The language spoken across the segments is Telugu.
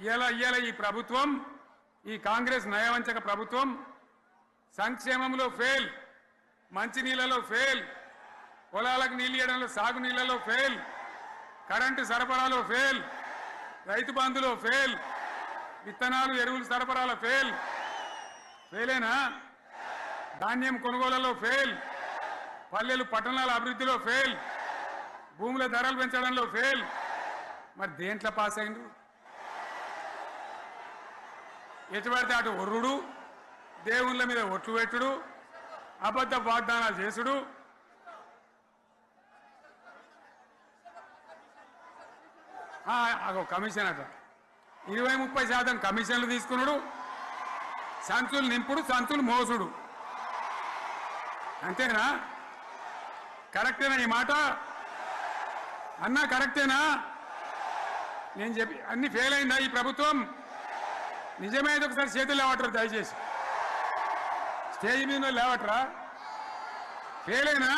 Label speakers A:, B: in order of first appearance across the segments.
A: ఇయాల ఈ ప్రభుత్వం ఈ కాంగ్రెస్ నయవంచక ప్రభుత్వం సంక్షేమంలో ఫెయిల్, మంచినీళ్ళలో ఫెయిల్, పొలాలకు నీళ్ళు ఇవ్వడంలో సాగు నీళ్ళలో ఫెయిల్, కరెంటు సరఫరాలో ఫెయిల్, రైతు బంధులో ఫెయిల్, విత్తనాలు ఎరువులు సరఫరాలో ఫెయిలేనా? ధాన్యం కొనుగోలులో ఫెయిల్, పల్లెలు పట్టణాల అభివృద్ధిలో ఫెయిల్, భూముల ధరలు పెంచడంలో ఫెయిల్. మరి దేంట్లో పాస్ అయిండు? ఎటుపడితే అటు ఒర్రుడు, దేవుళ్ళ మీద ఒట్లు పెట్టుడు, అబద్ధ వాగ్దానాలు చేసుడు, కమిషన్ అట 20-30% కమిషన్లు తీసుకున్నాడు, సంచులు నింపుడు, సంచులు మోసుడు. అంతేనా? కరెక్టేనా ఈ మాట అన్నా? కరెక్టేనా? నేను చెప్పి అన్ని ఫెయిల్ అయిందా ఈ ప్రభుత్వం? నిజమైతే ఒకసారి చేతులు లేవటరు, దయచేసి స్టేజ్ మీద లేవటరా. ఫెయిలేనా?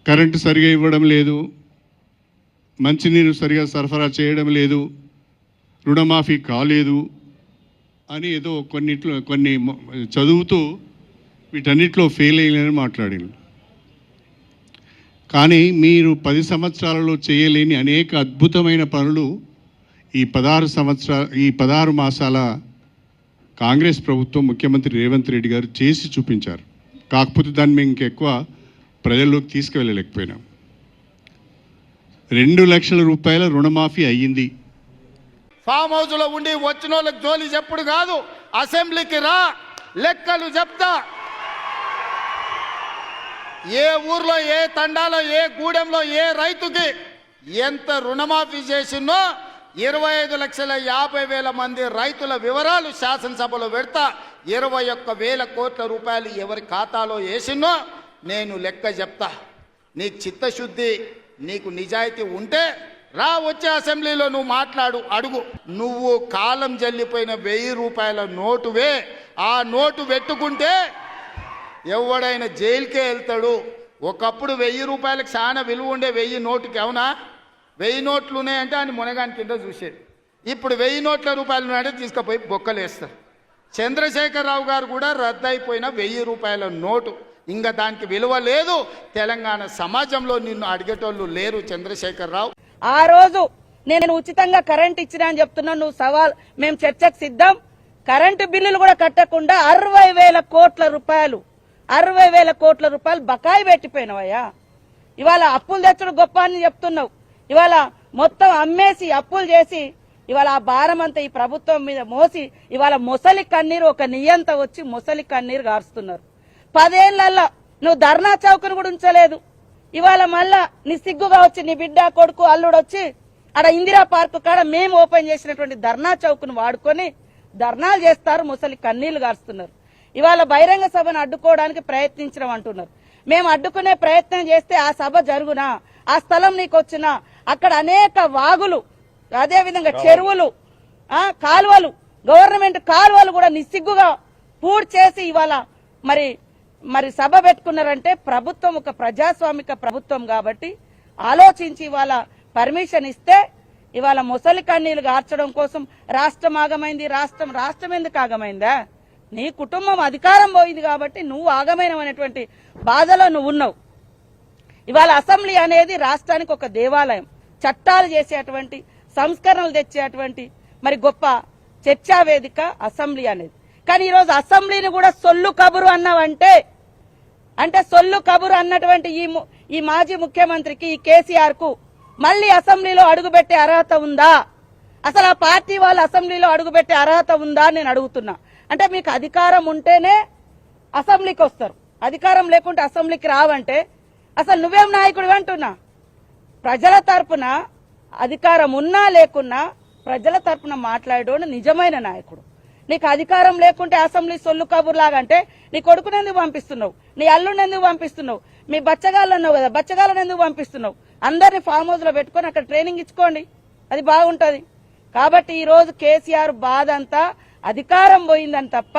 B: కరెంటు సరిగా ఇవ్వడం లేదు, మంచినీరు సరిగా సరఫరా చేయడం లేదు, రుణమాఫీ కాలేదు అని ఏదో కొన్ని చదువుతూ వీటన్నిటిలో ఫెయిల్ అయ్యారని మాట్లాడారు. కానీ మీరు 10 సంవత్సరాలలో చేయలేని అనేక అద్భుతమైన పనులు ఈ 16 మాసాల కాంగ్రెస్ ప్రభుత్వం, ముఖ్యమంత్రి రేవంత్ రెడ్డి గారు చేసి చూపించారు. కాకపోతే దాన్ని మేము ఇంకెక్కువ ప్రజల్లోకి తీసుకువెళ్ళలేకపోయినాం. 2 లక్షల రూపాయల రుణమాఫీ అయ్యింది.
C: ఫామ్ హౌస్లో ఉండి వచ్చిన వాళ్ళకి జోలి చెప్పుడు కాదు, అసెంబ్లీకి రా, లెక్కలు చెప్తా. ఏ ఊర్లో, ఏ తండాలో, ఏ గూడెంలో, ఏ రైతుకి ఎంత రుణమాఫీ చేసినో 25,50,000 మంది రైతుల వివరాలు శాసనసభలో పెడతా. 21,000 కోట్ల రూపాయలు ఎవరి ఖాతాలో వేసినో నేను లెక్క చెప్తా. నీకు చిత్తశుద్ధి, నీకు నిజాయితీ ఉంటే రా, వచ్చే అసెంబ్లీలో నువ్వు మాట్లాడు, అడుగు. నువ్వు కాలం జల్లిపోయిన 1000 రూపాయల నోటువే. ఆ నోటు పెట్టుకుంటే ఎవడైనా జైలుకే వెళ్తాడు. ఒకప్పుడు 1000 రూపాయలకు చాలా విలువ ఉండే 1000 నోటుకి. అవునా? 1000 నోట్లు ఉన్నాయంటే అని మునగాని కింద చూసేది. ఇప్పుడు 1000 నోట్ల రూపాయలు ఉన్నాయంటే తీసుకుపోయి బొక్కలేస్తారు. చంద్రశేఖరరావు గారు కూడా రద్దయిపోయిన 1000 రూపాయల నోటు. ఇంకా దానికి విలువ లేదు. తెలంగాణ సమాజంలో నిన్ను అడిగేటోళ్ళు లేరు చంద్రశేఖరరావు.
D: ఆ రోజు నేను ఉచితంగా కరెంట్ ఇచ్చినా అని చెప్తున్నా, నువ్వు సవాల్, మేము చర్చకు సిద్ధం. కరెంటు బిల్లులు కూడా కట్టకుండా 60,000 కోట్ల రూపాయలు 60,000 కోట్ల రూపాయలు బకాయి పెట్టిపోయినవయ్యా. ఇవాళ అప్పులు తెచ్చుడు గొప్ప అని చెప్తున్నావు. ఇవాళ మొత్తం అమ్మేసి అప్పులు చేసి ఇవాళ ఆ భారం అంతా ఈ ప్రభుత్వం మీద మోసి ఇవాళ మొసలి కన్నీరు, ఒక నియంత వచ్చి మొసలి కన్నీరు గారుస్తున్నారు. 10 ఏళ్లలో నువ్వు ధర్నా చౌకను కూడా ఉంచలేదు. ఇవాళ మళ్ళా నీ సిగ్గుగా వచ్చి నీ బిడ్డ, కొడుకు, అల్లుడు వచ్చి ఆడ ఇందిరా పార్కు కాడ మేము ఓపెన్ చేసినటువంటి ధర్నా చౌకను వాడుకొని ధర్నాలు చేస్తారు, మొసలి కన్నీళ్లు గారుస్తున్నారు. ఇవాళ బహిరంగ సభను అడ్డుకోవడానికి ప్రయత్నించడం అంటున్నారు. మేము అడ్డుకునే ప్రయత్నం చేస్తే ఆ సభ జరుగునా? ఆ స్థలం నీకు వచ్చినా? అక్కడ అనేక వాగులు, అదేవిధంగా చెరువులు, కాలువలు, గవర్నమెంట్ కాలువలు కూడా నిస్సిగ్గుగా పూర్తి చేసి ఇవాళ మరి సభ పెట్టుకున్నారంటే ప్రభుత్వం ఒక ప్రజాస్వామిక ప్రభుత్వం కాబట్టి ఆలోచించి ఇవాళ పర్మిషన్ ఇస్తే ఇవాళ మొసలి కన్నీళ్లు గార్చడం కోసం రాష్ట్రం ఆగమైంది. రాష్ట్రం ఎందుకు ఆగమైందా? నీ కుటుంబం అధికారం పోయింది కాబట్టి నువ్వు ఆగమైనటువంటి బాధలో నువ్వు ఉన్నావు. ఇవాళ అసెంబ్లీ అనేది రాష్ట్రానికి ఒక దేవాలయం, చట్టాలు చేసేటువంటి, సంస్కరణలు తెచ్చేటువంటి మరి గొప్ప చర్చా వేదిక అసెంబ్లీ అనేది. కానీ ఈరోజు అసెంబ్లీని కూడా సొల్లు కబురు అన్నావంటే, అంటే సొల్లు కబురు అన్నటువంటి ఈ మాజీ ముఖ్యమంత్రికి, ఈ కేసీఆర్ కు మళ్లీ అసెంబ్లీలో అడుగుపెట్టే అర్హత ఉందా? అసలు ఆ పార్టీ వాళ్ళు అసెంబ్లీలో అడుగుపెట్టే అర్హత ఉందా అని నేను అడుగుతున్నా. అంటే మీకు అధికారం ఉంటేనే అసెంబ్లీకి వస్తారు, అధికారం లేకుంటే అసెంబ్లీకి రావంటే అసలు నువ్వేం నాయకుడు అంటున్నా? ప్రజల తరపున అధికారం ఉన్నా లేకున్నా ప్రజల తరపున మాట్లాడేవాడు నిజమైన నాయకుడు. నీకు అధికారం లేకుంటే అసెంబ్లీ సొల్లు కబుర్లాగంటే నీ కొడుకుని ఎందుకు పంపిస్తున్నావు? నీ అల్లుడిని ఎందుకు పంపిస్తున్నావు? మీ బచ్చగాళ్ళు అన్నావు కదా, బచ్చగాళ్ళని ఎందుకు పంపిస్తున్నావు? అందరినీ ఫామ్ హౌస్ లో పెట్టుకొని అక్కడ ట్రైనింగ్ ఇచ్చుకోండి, అది బాగుంటది. కాబట్టి ఈ రోజు కేసీఆర్ బాధ అంతా అధికారం పోయిందని తప్ప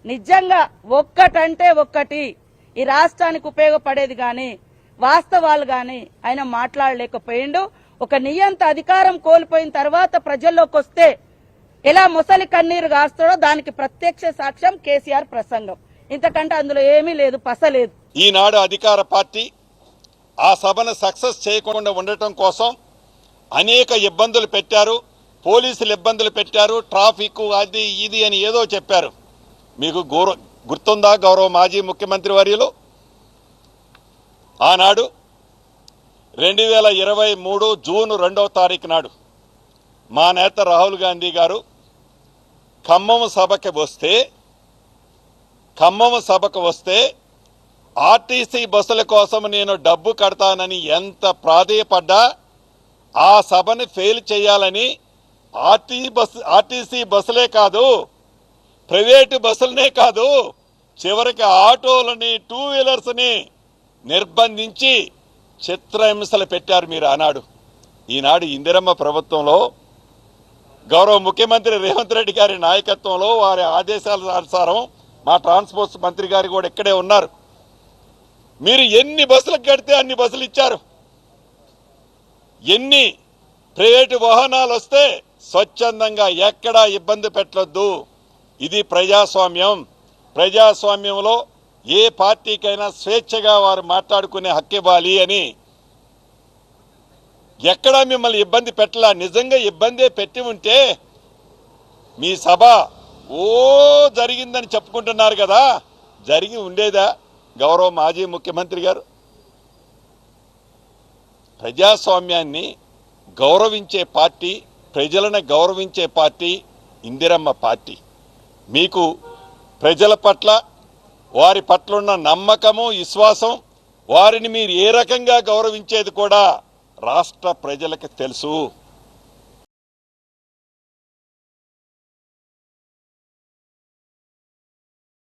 D: నిజంగా ఒక్కటంటే ఒక్కటి ఈ రాష్ట్రానికి ఉపయోగపడేది గాని వాస్తవాలు గాని ఆయన మాట్లాడలేకపోయిండు. ఒక నియంత అధికారం కోల్పోయిన తర్వాత ప్రజల్లోకి వస్తే ఎలా మొసలి కన్నీరు కాస్తాడో దానికి ప్రత్యక్ష సాక్ష్యం కేసీఆర్ ప్రసంగం. ఇంతకంటే అందులో ఏమీ లేదు, పసలేదు.
E: ఈనాడు అధికార పార్టీ ఆ సభను సక్సెస్ చేయకుండా ఉండటం కోసం అనేక ఇబ్బందులు పెట్టారు, పోలీసులు ఇబ్బందులు పెట్టారు, ట్రాఫిక్ అది ఇది అని ఏదో చెప్పారు. మీకు గుర్తుందా గౌరవ మాజీ ముఖ్యమంత్రి వర్యులు ఆనాడు 2023 జూన్ 2వ తారీఖు నాడు మా నేత రాహుల్ గాంధీ గారు ఖమ్మం సభకు వస్తే ఆర్టీసీ బస్సుల కోసం నేను డబ్బు కడతానని ఎంత ప్రాధేయపడ్డా ఆ సభని ఫెయిల్ చేయాలని ఆర్టీసీ బస్సులే కాదు, ప్రైవేటు బస్సులనే కాదు, చివరికి ఆటోలని, 2 వీలర్స్ని నిర్బంధించి చిత్రహింసలు పెట్టారు మీరు ఆనాడు. ఈనాడు ఇందిరమ్మ ప్రభుత్వంలో గౌరవ ముఖ్యమంత్రి రేవంత్ రెడ్డి గారి నాయకత్వంలో వారి ఆదేశాల అనుసారం మా ట్రాన్స్పోర్ట్ మంత్రి గారు కూడా ఇక్కడే ఉన్నారు. మీరు ఎన్ని బస్సులకు కడితే అన్ని బస్సులు ఇచ్చారు. ఎన్ని ప్రైవేటు వాహనాలు వస్తే స్వచ్ఛందంగా ఎక్కడా ఇబ్బంది పెట్టొద్దు. ఇది ప్రజాస్వామ్యం. ప్రజాస్వామ్యంలో ఏ పార్టీకైనా స్వేచ్ఛగా వారు మాట్లాడుకునే హక్కు ఇవ్వాలి అని ఎక్కడా మిమ్మల్ని ఇబ్బంది పెట్టలా. నిజంగా ఇబ్బందే పెట్టి ఉంటే మీ సభ జరిగిందని చెప్పుకుంటున్నారు కదా, జరిగి ఉండేదా గౌరవ మాజీ ముఖ్యమంత్రి గారు? ప్రజాస్వామ్యాన్ని గౌరవించే పార్టీ, ప్రజలను గౌరవించే పార్టీ ఇందిరమ్మ పార్టీ. మీకు ప్రజల పట్ల, వారి పట్ల ఉన్న నమ్మకము, విశ్వాసం, వారిని మీరు ఏ రకంగా గౌరవించేది కూడా రాష్ట్ర ప్రజలకు తెలుసు.